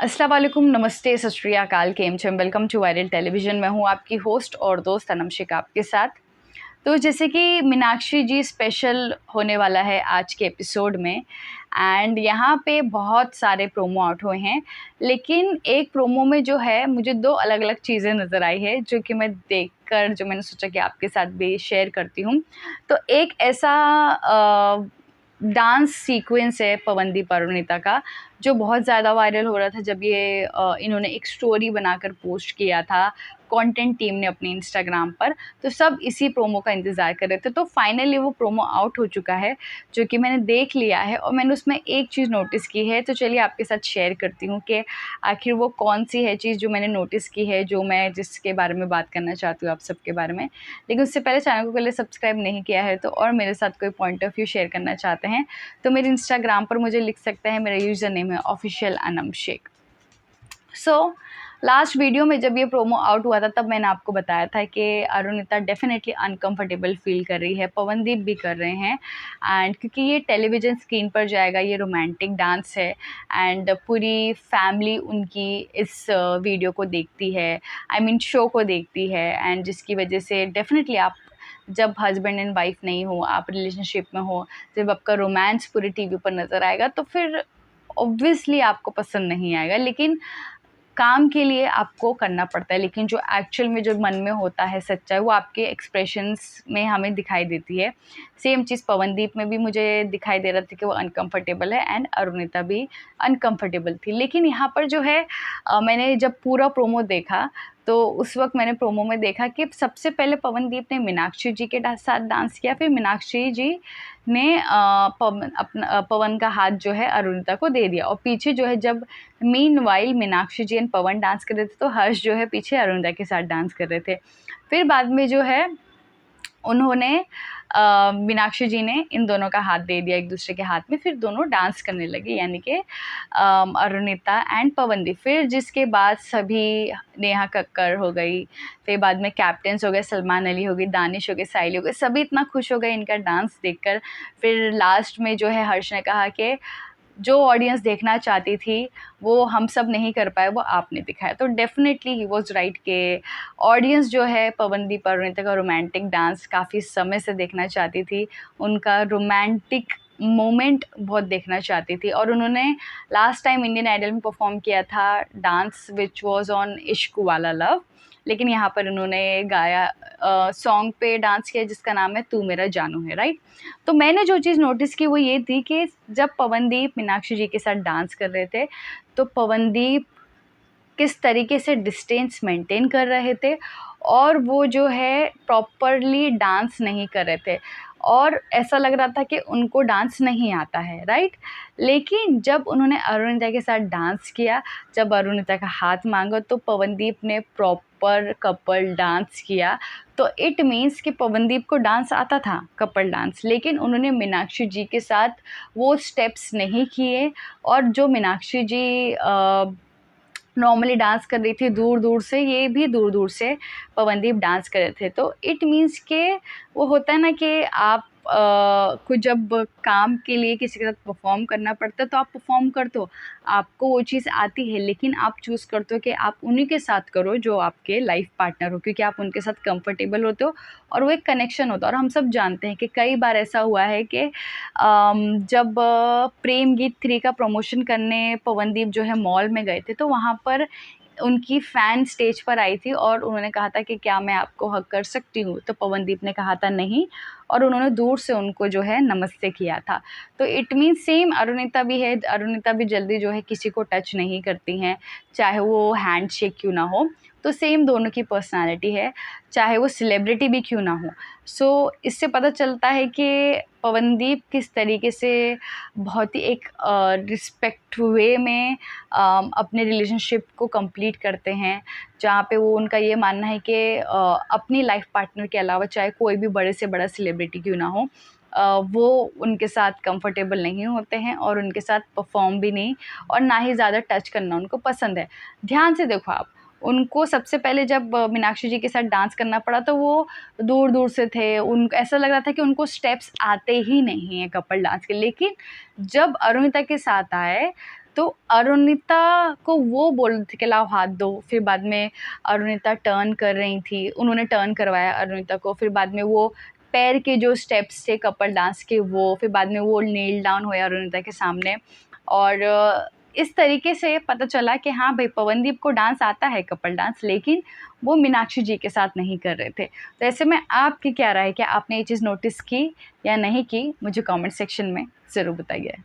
अस्सलाम वालेकुम, नमस्ते, सत श्री अकाल, केम छे, वेलकम टू वायरल टेलीविज़न। मैं हूँ आपकी होस्ट और दोस्त अनमशिक आपके साथ। तो जैसे कि मीनाक्षी जी स्पेशल होने वाला है आज के एपिसोड में, एंड यहाँ पे बहुत सारे प्रोमो आउट हुए हैं, लेकिन एक प्रोमो में जो है मुझे दो अलग अलग चीज़ें नज़र आई है जो कि मैं देखकर जो मैंने सोचा कि आपके साथ भी शेयर करती हूँ। तो एक ऐसा डांस सीक्वेंस है पवनदीप अरुणिता का, जो बहुत ज़्यादा वायरल हो रहा था जब ये इन्होंने एक स्टोरी बनाकर पोस्ट किया था कंटेंट टीम ने अपने इंस्टाग्राम पर। तो सब इसी प्रोमो का इंतज़ार कर रहे थे। तो फाइनली वो प्रोमो आउट हो चुका है, जो कि मैंने देख लिया है और मैंने उसमें एक चीज़ नोटिस की है। तो चलिए आपके साथ शेयर करती हूँ कि आखिर वो कौन सी है चीज़ जो मैंने नोटिस की है, जो मैं जिसके बारे में बात करना चाहती हूँ आप सबके बारे में। लेकिन उससे पहले चैनल को पहले सब्सक्राइब नहीं किया है तो, और मेरे साथ कोई पॉइंट ऑफ व्यू शेयर करना चाहते हैं तो मेरे इंस्टाग्राम पर मुझे लिख सकते हैं। मेरा यूज़र नेम है official Anam Shaikh. So last video में जब ये प्रोमो आउट हुआ था तब मैंने आपको बताया था कि अरुणिता डेफिनेटली अनकंफर्टेबल फील कर रही है, पवनदीप भी कर रहे हैं। एंड क्योंकि ये टेलीविज़न स्क्रीन पर जाएगा, ये रोमांटिक डांस है एंड पूरी फैमिली उनकी इस वीडियो को देखती है, आई मीन शो को देखती है। एंड जिसकी वजह से डेफिनेटली आप जब हस्बैंड एंड वाइफ नहीं हो, आप रिलेशनशिप में हो, जब आपका रोमांस पूरी टीवी पर नज़र आएगा तो फिर ऑब्वियसली आपको पसंद नहीं आएगा। लेकिन काम के लिए आपको करना पड़ता है, लेकिन जो एक्चुअल में जो मन में होता है सच्चाई, वो आपके एक्सप्रेशंस में हमें दिखाई देती है। सेम चीज़ पवनदीप में भी मुझे दिखाई दे रहा था कि वो अनकंफर्टेबल है एंड अरुणिता भी अनकंफर्टेबल थी। लेकिन यहाँ पर जो है मैंने जब पूरा प्रोमो देखा तो उस वक्त मैंने प्रोमो में देखा कि सबसे पहले पवनदीप ने मीनाक्षी जी के साथ डांस किया, फिर मीनाक्षी जी ने पवन का हाथ जो है अरुणिता को दे दिया, और पीछे जो है जब meanwhile Meenakshi ji and Pawan dance कर रहे थे तो हर्ष जो है पीछे अरुणिता के साथ डांस कर रहे थे। फिर बाद में जो है उन्होंने मीनाक्षी जी ने इन दोनों का हाथ दे दिया एक दूसरे के हाथ में, फिर दोनों डांस करने लगे, यानी कि अरुणिता एंड पवनदीप। फिर जिसके बाद सभी, नेहा कक्कर हो गई, फिर बाद में कैप्टन्स हो गए, सलमान अली हो गई, दानिश हो गए, साइली हो गए, सभी इतना खुश हो गए इनका डांस देखकर। फिर लास्ट में जो है हर्ष ने कहा कि जो ऑडियंस देखना चाहती थी वो हम सब नहीं कर पाए, वो आपने दिखाया। तो डेफिनेटली ही वाज राइट कि ऑडियंस जो है पवनदीप अरुणिता का रोमांटिक डांस काफ़ी समय से देखना चाहती थी, उनका रोमांटिक मोमेंट बहुत देखना चाहती थी। और उन्होंने लास्ट टाइम इंडियन आइडल में परफॉर्म किया था डांस विच वाज ऑन इश्क वाला लव, लेकिन यहाँ पर उन्होंने गाया सॉन्ग पे डांस किया जिसका नाम है तू मेरा जानू है, राइट। तो मैंने जो चीज़ नोटिस की वो ये थी कि जब पवनदीप मीनाक्षी जी के साथ डांस कर रहे थे तो पवनदीप किस तरीके से डिस्टेंस मेंटेन कर रहे थे, और वो जो है प्रॉपरली डांस नहीं कर रहे थे, और ऐसा लग रहा था कि उनको डांस नहीं आता है, राइट। लेकिन जब उन्होंने अरुणिता के साथ डांस किया, जब अरुणिता का हाथ मांगा तो पवनदीप ने प्रॉपर कपल डांस किया। तो इट मीन्स कि पवनदीप को डांस आता था, कपल डांस, लेकिन उन्होंने मीनाक्षी जी के साथ वो स्टेप्स नहीं किए। और जो मीनाक्षी जी नॉर्मली डांस कर रही थी दूर दूर से, ये भी दूर दूर से पवनदीप डांस कर रहे थे। तो इट मीन्स के वो होता है ना कि आप को जब काम के लिए किसी के साथ परफॉर्म करना पड़ता है तो आप परफॉर्म करते हो, आपको वो चीज़ आती है, लेकिन आप चूज़ करते हो कि आप उन्हीं के साथ करो जो आपके लाइफ पार्टनर हो, क्योंकि आप उनके साथ कंफर्टेबल होते हो और वो एक कनेक्शन होता है। और हम सब जानते हैं कि कई बार ऐसा हुआ है कि जब प्रेम गीत 3 का प्रमोशन करने पवनदीप जो है मॉल में गए थे तो वहाँ पर उनकी फ़ैन स्टेज पर आई थी और उन्होंने कहा था कि क्या मैं आपको हग कर सकती हूँ? तो पवनदीप ने कहा था नहीं, और उन्होंने दूर से उनको जो है नमस्ते किया था। तो इट मीन्स सेम अरुणिता भी है, अरुणिता भी जल्दी जो है किसी को टच नहीं करती हैं, चाहे वो हैंडशेक क्यों ना हो। तो सेम दोनों की पर्सनैलिटी है, चाहे वो सेलिब्रिटी भी क्यों ना हो। सो इससे पता चलता है कि पवनदीप किस तरीके से बहुत ही एक रिस्पेक्ट वे में अपने रिलेशनशिप को कंप्लीट करते हैं, जहाँ पे वो उनका ये मानना है कि अपनी लाइफ पार्टनर के अलावा चाहे कोई भी बड़े से बड़ा सेलिब्रिटी क्यों ना हो, वो उनके साथ कंफर्टेबल नहीं होते हैं और उनके साथ परफॉर्म भी नहीं, और ना ही ज़्यादा टच करना उनको पसंद है। ध्यान से देखो आप, उनको सबसे पहले जब मीनाक्षी जी के साथ डांस करना पड़ा तो वो दूर दूर से थे, उन ऐसा लग रहा था कि उनको स्टेप्स आते ही नहीं हैं कपल डांस के। लेकिन जब अरुणिता के साथ आए तो तो अरुणिता को वो बोल रहे थे कि लाओ हाथ दो, फिर बाद में अरुणिता टर्न कर रही थी, उन्होंने टर्न करवाया अरुणिता को, फिर बाद में वो पैर के जो स्टेप्स थे कपल डांस के वो, फिर बाद में वो नील डाउन हुआ अरुणिता के सामने। और इस तरीके से पता चला कि हाँ भाई पवनदीप को डांस आता है कपल डांस, लेकिन वो मीनाक्षी जी के साथ नहीं कर रहे थे। तो ऐसे में आपकी क्या राय है, क्या आपने ये चीज़ नोटिस की या नहीं की, मुझे कमेंट सेक्शन में ज़रूर बताइए।